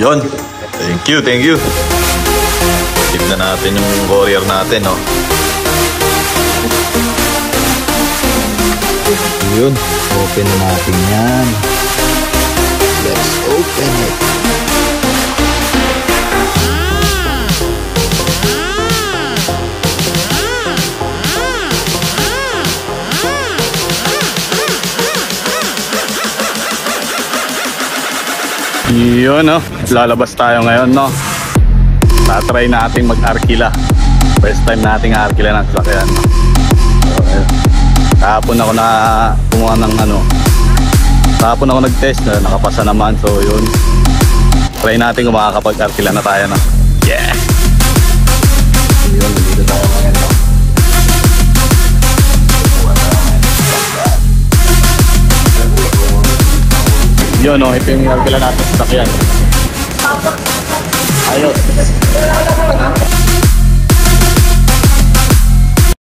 Yon. Thank you, thank you. Tignan natin yung warrior natin, no? Yun, open na natin yan. Let's open it. Yun, no? Lalabas tayo ngayon, no? Tatry natin mag-arkila. First time nating arkila ng sasakyan, no? So, kahapon ako na kumuha ng ano. Kahapon ako nag-test, nakapasa naman. So, yun. Try natin kung makakapag-arkila na tayo, no? Yeah! Yun, dito tayo ngayon, no? Yun, no? Ito yung arkila natin sa sasakyan. Ayos!